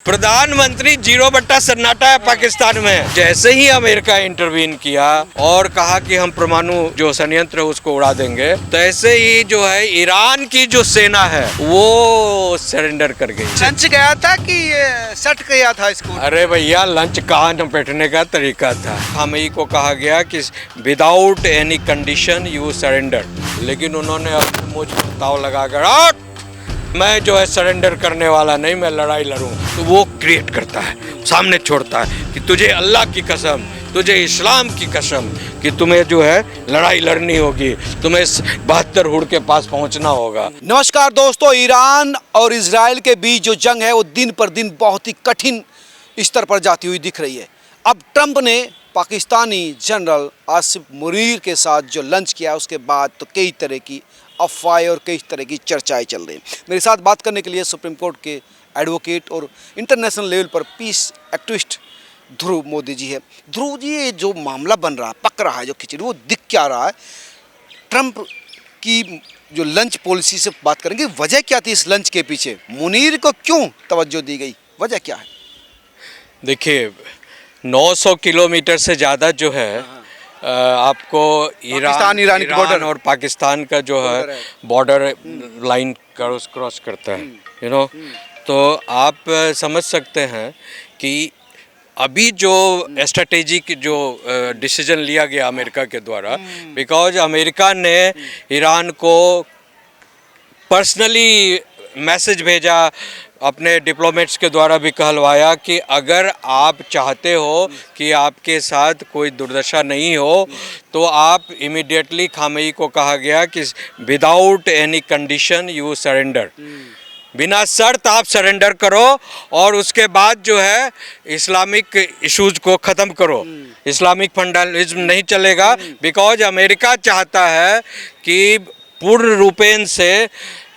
प्रधानमंत्री 0 बट्टा सन्नाटा है पाकिस्तान में। जैसे ही अमेरिका इंटरवीन किया और कहा कि हम परमाणु जो संयंत्र है उसको उड़ा देंगे, तैसे ही जो है ईरान की जो सेना है वो सरेंडर कर गई। लंच गया था कि सट गया था इसको? अरे भैया, लंच कहाँ बैठने का तरीका था। खामेनी को कहा गया कि without any condition you surrender, लेकिन उन्होंने अपने मुझ पर ताव लगाकर मैं जो है सरेंडर करने वाला नहीं, मैं लड़ाई लड़ूं, तो वो क्रिएट करता है, सामने छोड़ता है कि तुझे अल्लाह की कसम, तुझे इस्लाम की कसम कि तुम्हें जो है लड़ाई लड़नी होगी, तुम्हें 72 हुड के पास पहुंचना होगा। नमस्कार दोस्तों, ईरान और इजराइल के बीच जो जंग है वो दिन पर दिन बहुत ही कठिन स्तर पर जाती हुई दिख रही है। अब ट्रंप ने पाकिस्तानी जनरल आसिफ मुनीर के साथ जो लंच किया उसके बाद तो कई तरह की अफवाहें और कई तरह की चर्चाएं चल रही हैं। मेरे साथ बात करने के लिए सुप्रीम कोर्ट के एडवोकेट और इंटरनेशनल लेवल पर पीस एक्टिविस्ट ध्रुव मोदी जी है। ध्रुव जी, ये जो मामला बन रहा है, पक रहा है जो खिचड़ी, वो दिख क्या रहा है? ट्रंप की जो लंच पॉलिसी से बात करेंगे, वजह क्या थी इस लंच के पीछे? मुनीर को क्यों तवज्जो दी गई, वजह क्या है? देखिए, 900 किलोमीटर से ज़्यादा जो है आपको ईरान और पाकिस्तान का जो है बॉर्डर लाइन क्रॉस करता है, तो आप समझ सकते हैं कि अभी जो स्ट्रेटेजिक जो डिसीजन लिया गया अमेरिका के द्वारा, बिकॉज अमेरिका ने ईरान को पर्सनली मैसेज भेजा, अपने डिप्लोमेट्स के द्वारा भी कहलवाया कि अगर आप चाहते हो कि आपके साथ कोई दुर्दशा नहीं हो तो आप इमीडिएटली खामेनी को कहा गया कि without any condition you surrender, बिना शर्त आप सरेंडर करो और उसके बाद जो है इस्लामिक इश्यूज को ख़त्म करो। इस्लामिक फंडामेंटलिज्म नहीं चलेगा, बिकॉज अमेरिका चाहता है कि पूर्ण रूपेण से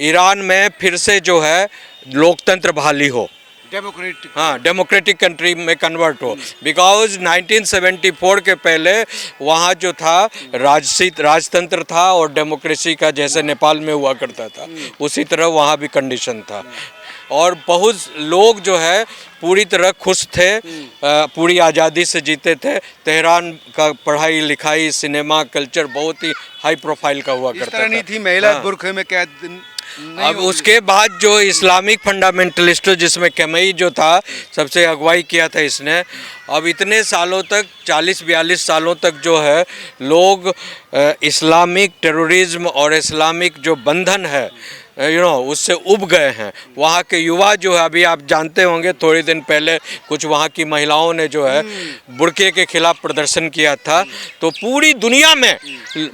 ईरान में फिर से जो है लोकतंत्र बहाली हो, डेमोक्रेटिक कंट्री में कन्वर्ट हो। बिकॉज 1974 के पहले वहाँ जो था राजतंत्र था और डेमोक्रेसी का जैसे नेपाल में हुआ करता था, उसी तरह वहाँ भी कंडीशन था और बहुत लोग जो है पूरी तरह खुश थे, पूरी आज़ादी से जीते थे। तेहरान का पढ़ाई लिखाई, सिनेमा, कल्चर बहुत ही हाई प्रोफाइल का हुआ करता नहीं थी। महिला बुर्खे में कैद अब उसके बाद जो इस्लामिक फंडामेंटलिस्ट जिसमें खामेनी जो था, सबसे अगुवाई किया था इसने, अब इतने सालों तक 40-42 सालों तक जो है लोग इस्लामिक टेररिज्म और इस्लामिक जो बंधन है उससे उब गए हैं। वहाँ के युवा जो है, अभी आप जानते होंगे थोड़ी दिन पहले कुछ वहाँ की महिलाओं ने जो है बुर्के के खिलाफ प्रदर्शन किया था। तो पूरी दुनिया में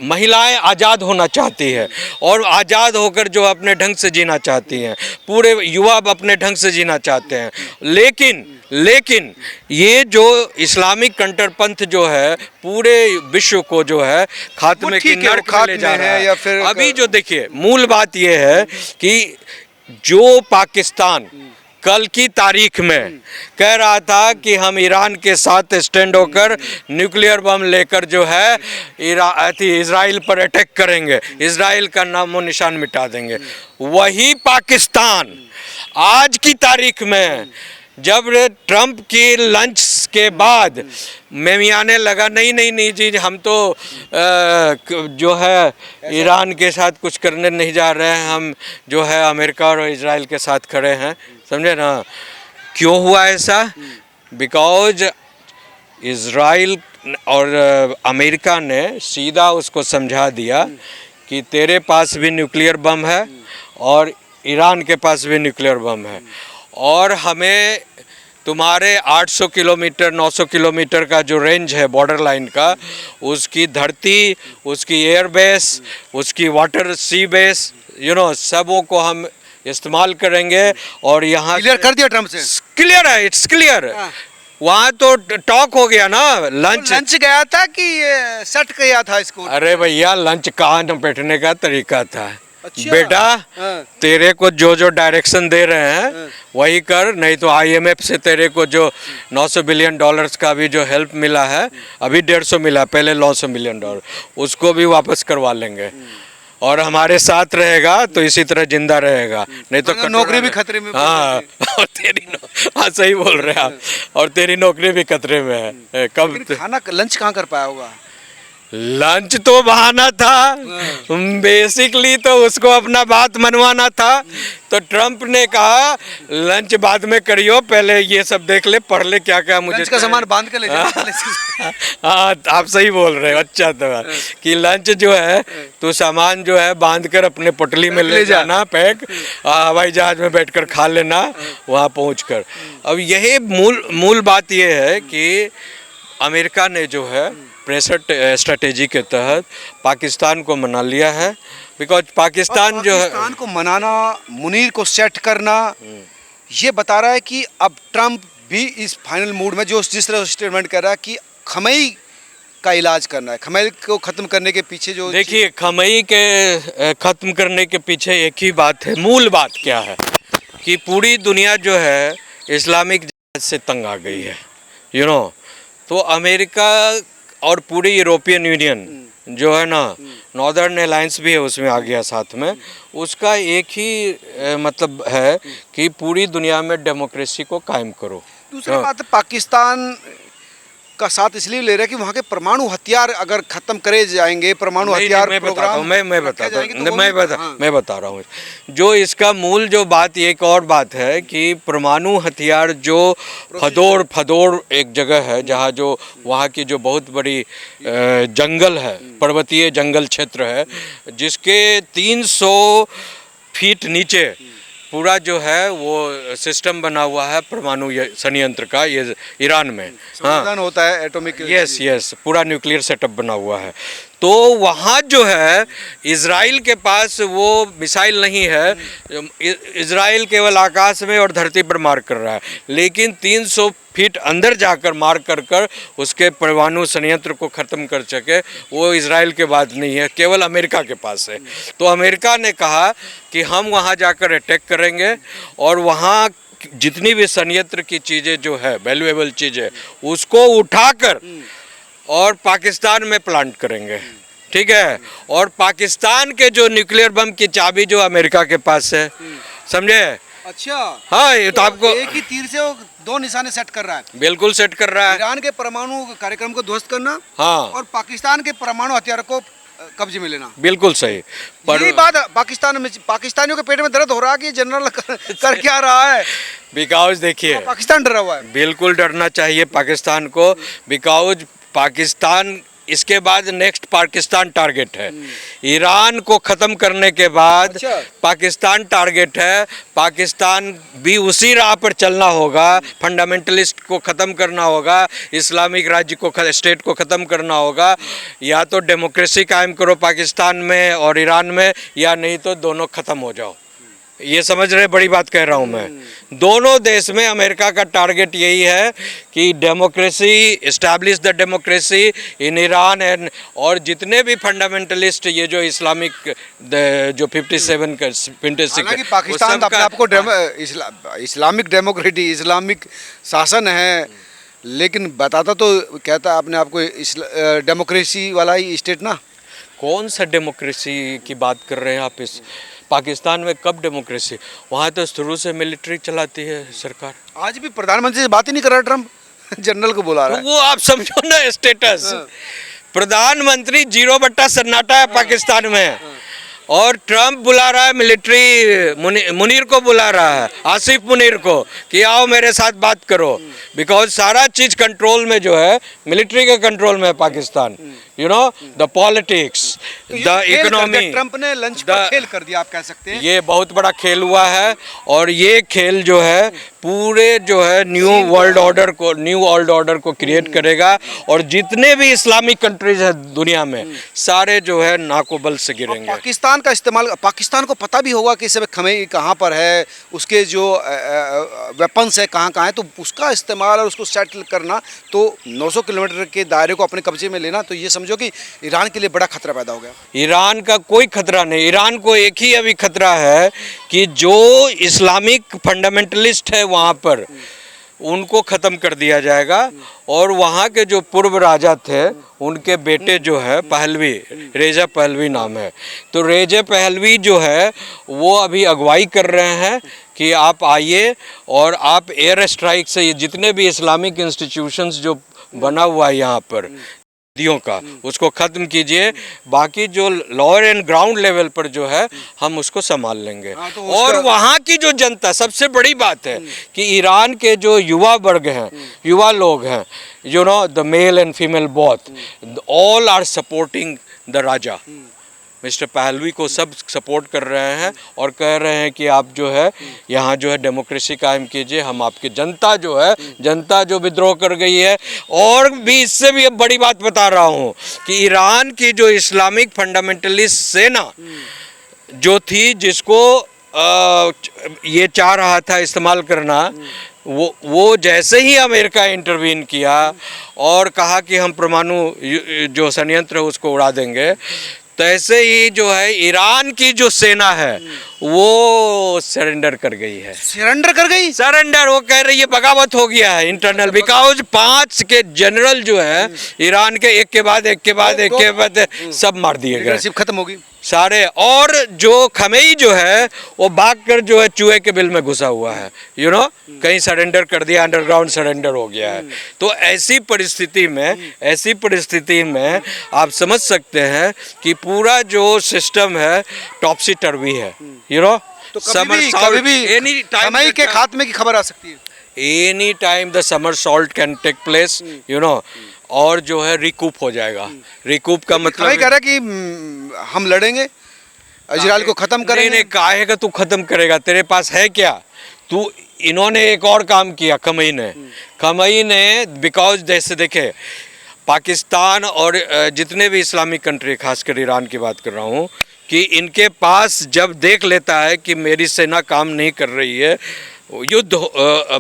महिलाएं आज़ाद होना चाहती है और आज़ाद होकर जो अपने ढंग से जीना चाहती हैं, पूरे युवा अपने ढंग से जीना चाहते हैं। लेकिन ये जो इस्लामिक कंटरपंथ जो है पूरे विश्व को जो है खात्मे की नर्क में ले जा रहा है। या फिर अभी जो देखिए, मूल बात ये है कि जो पाकिस्तान कल की तारीख में कह रहा था कि हम ईरान के साथ स्टैंड होकर न्यूक्लियर बम लेकर जो है इजराइल पर अटैक करेंगे, इजराइल का नामो निशान मिटा देंगे, वही पाकिस्तान आज की तारीख में जब ट्रंप की लंच के बाद मेमियाने लगा नहीं जी, हम तो जो है ईरान के साथ कुछ करने नहीं जा रहे हैं, हम जो है अमेरिका और इजराइल के साथ खड़े हैं, समझे ना? क्यों हुआ ऐसा? बिकॉज इजराइल और अमेरिका ने सीधा उसको समझा दिया कि तेरे पास भी न्यूक्लियर बम है और ईरान के पास भी न्यूक्लियर बम है और हमें तुम्हारे 800 किलोमीटर 900 किलोमीटर का जो रेंज है बॉर्डर लाइन का, उसकी धरती, उसकी एयर बेस, उसकी वाटर सी बेस, सबों को हम इस्तेमाल करेंगे। और यहाँ क्लियर कर दिया ट्रंप से? क्लियर है, इट्स क्लियर। वहाँ तो टॉक हो गया ना। लंच गया था कि सट गया था इसको? अरे भैया, लंच कहाँ बैठने का तरीका था। अच्छा। बेटा, तेरे को जो डायरेक्शन दे रहे हैं वही कर, नहीं तो IMF से तेरे को जो 900 बिलियन डॉलर्स का भी जो हेल्प मिला है, अभी 150 मिला, पहले 900 मिलियन डॉलर, उसको भी वापस करवा लेंगे। और हमारे साथ रहेगा तो इसी तरह जिंदा रहेगा, नहीं तो वरना नौकरी भी खतरे में पड़ हाँ और हाँ सही बोल रहे हैं आप, और तेरी नौकरी भी खतरे में है। कब लेकिन खाना लंच कहाँ कर पाया होगा? लंच तो बहाना था, बेसिकली तो उसको अपना बात मनवाना था। तो ट्रम्प ने कहा लंच बाद में करियो, पहले ये सब देख ले, पढ़ ले क्या क्या मुझे लंच का सामान बांध के ले जाओ। हाँ आप सही बोल रहे हो। अच्छा तो कि लंच जो है तो सामान जो है बांध कर अपने पटली में ले जाना पैक, हवाई जहाज में बैठकर खा लेना वहाँ पहुँचकर। अब यही मूल बात ये है कि अमेरिका ने जो है प्रेशर स्ट्रेटेजी के तहत पाकिस्तान को मना लिया है। बिकॉज पाकिस्तान जो है, पाकिस्तान को मनाना, मुनीर को सेट करना, ये बता रहा है कि अब ट्रम्प भी इस फाइनल मूड में जो जिस तरह स्टेटमेंट कर रहा है कि खमई का इलाज करना है, खमई को ख़त्म करने के पीछे जो देखिए खमई के ख़त्म करने के पीछे एक ही बात है। मूल बात क्या है कि पूरी दुनिया जो है इस्लामिक जिहाद से तंग आ गई है, यू नो। तो अमेरिका और पूरी यूरोपियन यूनियन जो है ना, नॉर्दर्न अलायंस भी है उसमें आ गया साथ में, उसका एक ही मतलब है कि पूरी दुनिया में डेमोक्रेसी को कायम करो। दूसरी बात है, पाकिस्तान का साथ इसलिए ले रहे हैं कि वहाँ के परमाणु हथियार अगर खत्म करे जाएंगे, परमाणु हथियार मैं प्रोग्राम मैं बता रहा हूँ जो इसका मूल जो बात, एक और बात है कि परमाणु हथियार जो फदोर एक जगह है जहाँ जो वहाँ की जो बहुत बड़ी जंगल है, पर्वतीय जंगल क्षेत्र है, जिसके 300 फीट नीचे पूरा जो है वो सिस्टम बना हुआ है परमाणु संयंत्र का, ये ईरान में समाधान होता है एटॉमिक। यस पूरा न्यूक्लियर सेटअप बना हुआ है। तो वहाँ जो है इजराइल के पास वो मिसाइल नहीं है। इजराइल केवल आकाश में और धरती पर मार कर रहा है, लेकिन 300 फीट अंदर जाकर मार कर उसके परमाणु संयंत्र को ख़त्म कर सके वो इजराइल के बाद नहीं है, केवल अमेरिका के पास है। तो अमेरिका ने कहा कि हम वहाँ जाकर अटैक करेंगे और वहाँ जितनी भी संयंत्र की चीज़ें जो है वैल्यूएबल चीज़ें उसको उठाकर और पाकिस्तान में प्लांट करेंगे, ठीक है। और पाकिस्तान के जो न्यूक्लियर बम की चाबी जो अमेरिका के पास है, समझे। अच्छा हाँ ये तो आपको एक ही तीर से वो दो निशाने सेट कर रहा है। बिल्कुल सेट कर रहा है। ईरान के परमाणु कार्यक्रम को ध्वस्त करना, हाँ, और पाकिस्तान के परमाणु हथियार को कब्जे में लेना। बिल्कुल सही। पर यही बात पाकिस्तान में, पाकिस्तानियों के पेट में दर्द हो रहा है कि जनरल कर क्या रहा है। बिकॉज देखिए पाकिस्तान डरा हुआ है। बिल्कुल डरना चाहिए पाकिस्तान को, बिकॉज पाकिस्तान इसके बाद नेक्स्ट पाकिस्तान टारगेट है। ईरान को ख़त्म करने के बाद अच्छा। पाकिस्तान टारगेट है। पाकिस्तान भी उसी राह पर चलना होगा, फंडामेंटलिस्ट को ख़त्म करना होगा, इस्लामिक राज्य को स्टेट को ख़त्म करना होगा। या तो डेमोक्रेसी कायम करो पाकिस्तान में और ईरान में, या नहीं तो दोनों ख़त्म हो जाओ। ये समझ रहे, बड़ी बात कह रहा हूँ मैं। दोनों देश में अमेरिका का टारगेट यही है कि democracy, establish the democracy in Iran and, और जितने भी फंडामेंटलिस्ट ये जो इस्लामिक जो 57 का 56 पाकिस्तान अपने आप को इस्लामिक डेमोक्रेसी, इस्लामिक शासन है, लेकिन बताता तो कहता अपने आप को डेमोक्रेसी वाला ही स्टेट ना। कौन सा डेमोक्रेसी की बात कर रहे हैं आप? इस पाकिस्तान में कब डेमोक्रेसी? वहाँ तो शुरू से मिलिट्री चलाती है सरकार। आज भी प्रधानमंत्री से बात ही नहीं कर रहा ट्रम्प, जनरल को बुला रहा है। तो वो आप समझो ना स्टेटस, प्रधानमंत्री 0 बट्टा सन्नाटा है पाकिस्तान में, और ट्रम्प बुला रहा है मिलिट्री, मुनीर को बुला रहा है, आसिफ मुनीर को, कि आओ मेरे साथ बात करो। बिकॉज सारा चीज़ कंट्रोल में जो है मिलिट्री के कंट्रोल में है Pakistan, you know, the politics, the economy. Trump ने लंच पर खेल कर दिया, आप कह सकते हैं। ये बहुत बड़ा खेल हुआ है, और ये खेल जो है पूरे जो है न्यू वर्ल्ड ऑर्डर को क्रिएट करेगा, और जितने भी इस्लामिक कंट्रीज हैं दुनिया में सारे जो है नाकोबल से गिरेंगे। पाकिस्तान का इस्तेमाल, पाकिस्तान को पता भी होगा कि इस समय खमेनी कहाँ पर है, उसके जो वेपन्स है कहाँ कहाँ है, तो उसका इस्तेमाल और उसको सेटल करना, तो 900 किलोमीटर के दायरे को अपने कब्जे में लेना, तो ये समझो कि ईरान के लिए बड़ा खतरा पैदा हो गया। ईरान का कोई खतरा नहीं। ईरान को एक ही अभी खतरा है कि जो इस्लामिक फंडामेंटलिस्ट है वहाँ पर, उनको ख़त्म कर दिया जाएगा और वहाँ के जो पूर्व राजा थे उनके बेटे जो है पहलवी, रेजा पहलवी नाम है, तो रेजा पहलवी जो है वो अभी अगुवाई कर रहे हैं कि आप आइए और आप एयर स्ट्राइक से ये जितने भी इस्लामिक इंस्टीट्यूशंस जो बना हुआ है यहाँ पर दियों का उसको ख़त्म कीजिए, बाकी जो लोअर एंड ग्राउंड लेवल पर जो है हम उसको संभाल लेंगे। तो और वहाँ की जो जनता, सबसे बड़ी बात है कि ईरान के जो युवा वर्ग हैं, युवा लोग हैं, you know the male and female both, all are supporting the raja. Mister Pahlavi को सब सपोर्ट कर रहे हैं और कह रहे हैं कि आप जो है यहाँ जो है डेमोक्रेसी कायम कीजिए, हम आपकी जनता जो है, जनता जो विद्रोह कर गई है। और भी इससे भी अब बड़ी बात बता रहा हूँ कि ईरान की जो इस्लामिक फंडामेंटलिस्ट सेना जो थी, जिसको ये चाह रहा था इस्तेमाल करना, वो जैसे ही अमेरिका इंटरवीन किया और कहा कि हम परमाणु जो संयंत्र है उसको उड़ा देंगे, तैसे ही जो है ईरान की जो सेना है वो सरेंडर कर गई है। सरेंडर कर गई? सरेंडर, वो कह रही है बगावत हो गया है इंटरनल, बिकॉज 5 के जनरल जो है ईरान के एक के बाद सब मार दिए गए, सिर्फ खत्म होगी सारे। और जो खमेई जो है वो भाग कर जो है चूहे के बिल में घुसा हुआ है, यू नो, कहीं सरेंडर कर दिया, अंडरग्राउंड सरेंडर हो गया है। तो ऐसी परिस्थिति में आप समझ सकते हैं कि पूरा जो सिस्टम है टॉपसी टर्वी है, यू नो। तो कभी भी खमेई के खात्मे की खबर आ सकती है। Any time the somersault can take place, you know, और जो है रिकूप हो जाएगा। रिकूप का मतलब कह रहा है कि हम लड़ेंगे, इजराइल को खत्म करेंगे। नहीं, काहे का तू खत्म करेगा, तेरे पास है क्या? तू, इन्होंने एक और काम किया खमई ने बिकॉज जैसे देखे पाकिस्तान और जितने भी इस्लामिक कंट्री, खासकर ईरान की बात कर रहा हूँ, कि इनके पास जब देख लेता है कि मेरी सेना काम नहीं कर रही है, युद्ध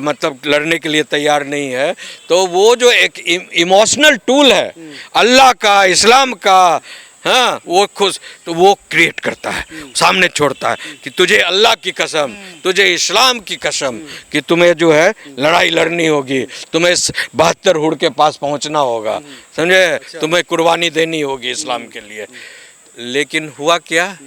मतलब लड़ने के लिए तैयार नहीं है, तो वो जो एक इमोशनल टूल है अल्लाह का, इस्लाम का, हाँ, वो खुश, तो वो क्रिएट करता है, सामने छोड़ता है कि तुझे अल्लाह की कसम, तुझे इस्लाम की कसम कि तुम्हें जो है लड़ाई लड़नी होगी, तुम्हें 72 हुड के पास पहुंचना होगा, समझे, तुम्हें कुर्बानी देनी होगी इस्लाम के लिए। लेकिन हुआ क्या,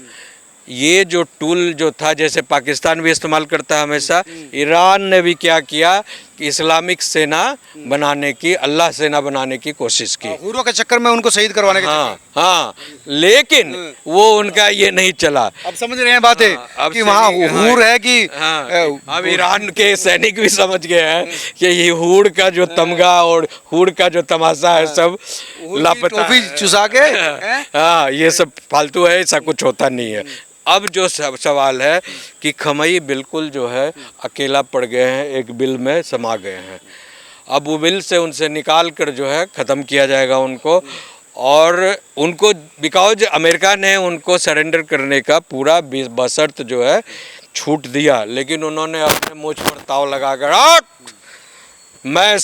ये जो टूल जो था, जैसे पाकिस्तान भी इस्तेमाल करता है हमेशा, ईरान ने भी क्या किया कि इस्लामिक सेना बनाने की, अल्लाह सेना बनाने की कोशिश की, हुरों के चक्कर में उनको शहीद करवाने के हाँ, लेकिन वो उनका ये नहीं चला। अब समझ रहे हैं बातें कि वहाँ हुर है कि अब ईरान के सैनिक भी समझ गए हैं कि ये हुर का जो तमगा और हुर का जो तमाशा है सब लापता, चुसा के हाँ, ये सब फालतू है, ऐसा कुछ होता नहीं है। अब जो सवाल है कि खमई बिल्कुल जो है अकेला पड़ गए हैं, एक बिल में समा गए हैं। अब वो बिल से उनसे निकाल कर जो है ख़त्म किया जाएगा उनको, और उनको बिकॉज अमेरिका ने उनको सरेंडर करने का पूरा बशर्त जो है छूट दिया, लेकिन उन्होंने अपने मुझ पर ताव लगा कर मैं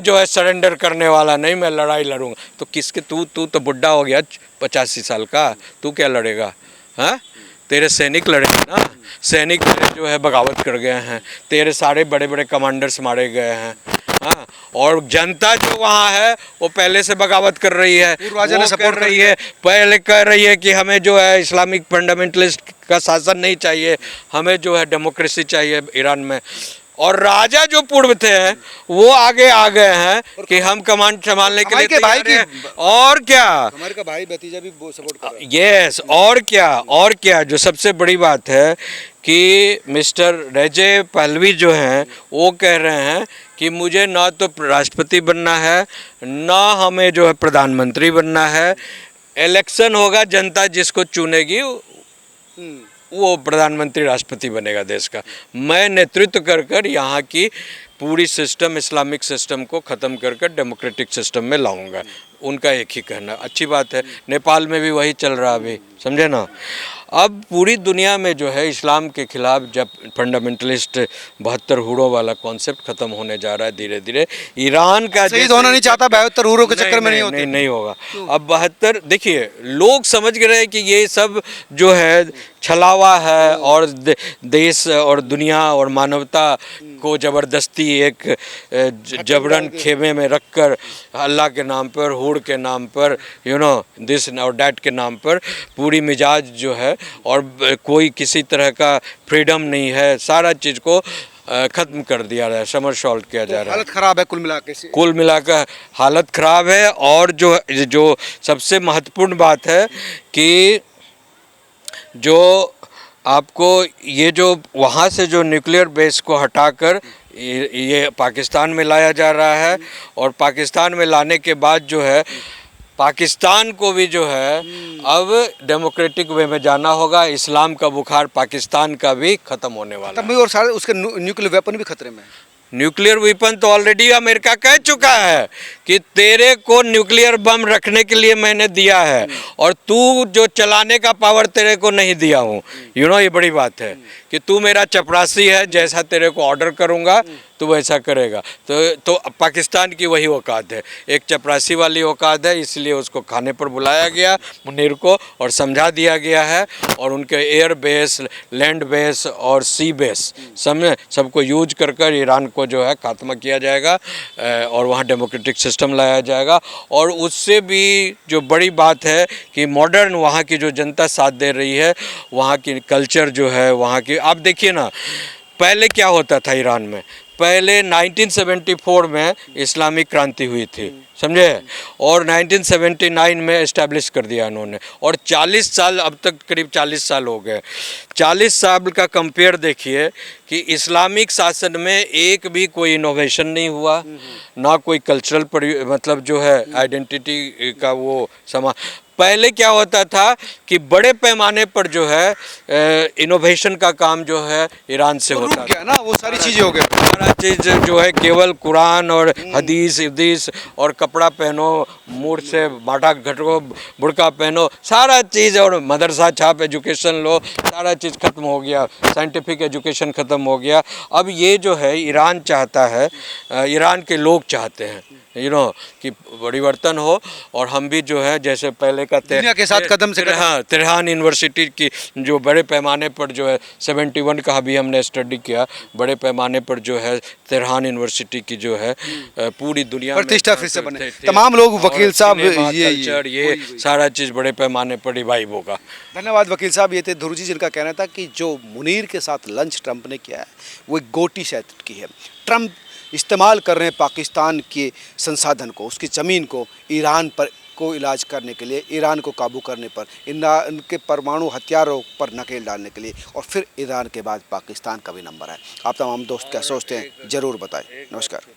जो है सरेंडर करने वाला नहीं, मैं लड़ाई लड़ूंगा। तो किसके, तू तो बुढ़ा हो गया 85 साल का, तू क्या लड़ेगा? हाँ, तेरे सैनिक लड़ेंगे ना, सैनिक तेरे जो है बगावत कर गए हैं, तेरे सारे बड़े बड़े कमांडर्स मारे गए हैं, हाँ, और जनता जो वहाँ है वो पहले से बगावत कर रही है, वो कर रही है, पहले कह रही है कि हमें जो है इस्लामिक फंडामेंटलिस्ट का शासन नहीं चाहिए, हमें जो है डेमोक्रेसी चाहिए ईरान में। और राजा जो पूर्व थे वो आगे आ गए हैं कि हम कमांड संभालने के लिए तैयार हैं। और क्या, हमारे का भाई भतीजा भी सपोर्ट कर रहा है। यस, और क्या जो सबसे बड़ी बात है कि मिस्टर रेजे पहलवी जो हैं वो कह रहे हैं कि मुझे ना तो राष्ट्रपति बनना है, ना हमें जो है प्रधानमंत्री बनना है, इलेक्शन होगा, जनता जिसको चुनेगी वो प्रधानमंत्री राष्ट्रपति बनेगा देश का। मैं नेतृत्व कर यहाँ की पूरी सिस्टम, इस्लामिक सिस्टम को ख़त्म कर डेमोक्रेटिक सिस्टम में लाऊंगा, उनका एक ही कहना। अच्छी बात है, नेपाल में भी वही चल रहा अभी, समझे ना। अब पूरी दुनिया में जो है इस्लाम के खिलाफ जब फंडामेंटलिस्ट 72 हुरों वाला कॉन्सेप्ट ख़त्म होने जा रहा है धीरे धीरे, ईरान का शहीद होना नहीं चाहता 72 हुरों के चक्कर में, नहीं होगा। अब 72, देखिए लोग समझ गए हैं कि ये सब जो है छलावा है और देश और दुनिया और मानवता को ज़बरदस्ती एक जबरन खेमे में रखकर अल्लाह के नाम पर, हुड़ के नाम पर, दिस और डैट के नाम पर पूरी मिजाज जो है और कोई किसी तरह का फ्रीडम नहीं है, सारा चीज़ को ख़त्म कर दिया रहा है, समरसॉल्ट किया जा रहा है। हालत ख़राब है कुल मिलाकर से। कुल मिलाकर हालत ख़राब है। और जो सबसे महत्वपूर्ण बात है कि जो आपको ये जो वहाँ से जो न्यूक्लियर बेस को हटाकर ये पाकिस्तान में लाया जा रहा है और पाकिस्तान में लाने के बाद जो है पाकिस्तान को भी जो है अब डेमोक्रेटिक वे में जाना होगा। इस्लाम का बुखार पाकिस्तान का भी ख़त्म होने वाला है। तब और सारे उसके न्यूक्लियर वेपन भी खतरे में है। न्यूक्लियर वेपन तो ऑलरेडी अमेरिका कह चुका है कि तेरे को न्यूक्लियर बम रखने के लिए मैंने दिया है और तू जो चलाने का पावर तेरे को नहीं दिया हूँ। ये बड़ी बात है कि तू मेरा चपरासी है, जैसा तेरे को ऑर्डर करूँगा तो वैसा करेगा। तो पाकिस्तान की वही औकात है, एक चपरासी वाली औकात है, इसलिए उसको खाने पर बुलाया गया मुनीर को और समझा दिया गया है और उनके एयर बेस, लैंड बेस और सी बेस सबको यूज कर कर ईरान को जो है खात्मा किया जाएगा और वहाँ डेमोक्रेटिक सिस्टम लाया जाएगा। और उससे भी जो बड़ी बात है कि मॉडर्न वहाँ की जो जनता साथ दे रही है, वहाँ की कल्चर जो है वहाँ की, आप देखिए ना पहले क्या होता था ईरान में। पहले 1974 में इस्लामिक क्रांति हुई थी, समझे, और 1979 में इस्टेब्लिश कर दिया उन्होंने और 40 साल, अब तक करीब 40 साल हो गए। 40 साल का कंपेयर देखिए कि इस्लामिक शासन में एक भी कोई इनोवेशन नहीं हुआ, ना कोई कल्चरल मतलब जो है आइडेंटिटी का वो समा। पहले क्या होता था कि बड़े पैमाने पर जो है इनोवेशन का काम जो है ईरान से होता था ना, वो सारी चीज़ें हो गई। सारा चीज़ जो है केवल कुरान और हदीस और कपड़ा पहनो, मूड से बाटा घटो, बुर्का पहनो, सारा चीज़, और मदरसा छाप एजुकेशन लो, सारा चीज़ ख़त्म हो गया, साइंटिफिक एजुकेशन ख़त्म हो गया। अब ये जो है ईरान चाहता है, ईरान के लोग चाहते हैं कि परिवर्तन हो और हम भी जो है जैसे पहले का दुनिया के साथ कदम से हाँ, तेहरान यूनिवर्सिटी की जो बड़े पैमाने पर जो है 71 का भी हमने स्टडी किया, बड़े पैमाने पर जो है तेहरान यूनिवर्सिटी की जो है पूरी दुनिया में प्रतिष्ठा फिर से बने। तमाम लोग वकील साहब ये सारा चीज़ बड़े पैमाने पर रिवाइव होगा। धन्यवाद वकील साहब। ये थे ध्रुव जी जिनका कहना था कि जो मुनीर के साथ लंच ट्रंप ने किया है वो एक गोटी शायद की है। ट्रंप इस्तेमाल कर रहे हैं पाकिस्तान के संसाधन को, उसकी ज़मीन को ईरान पर को इलाज करने के लिए, ईरान को काबू करने पर, इनके परमाणु हथियारों पर नकेल डालने के लिए, और फिर ईरान के बाद पाकिस्तान का भी नंबर है। आप तमाम दोस्त क्या सोचते हैं ज़रूर बताएं। नमस्कार।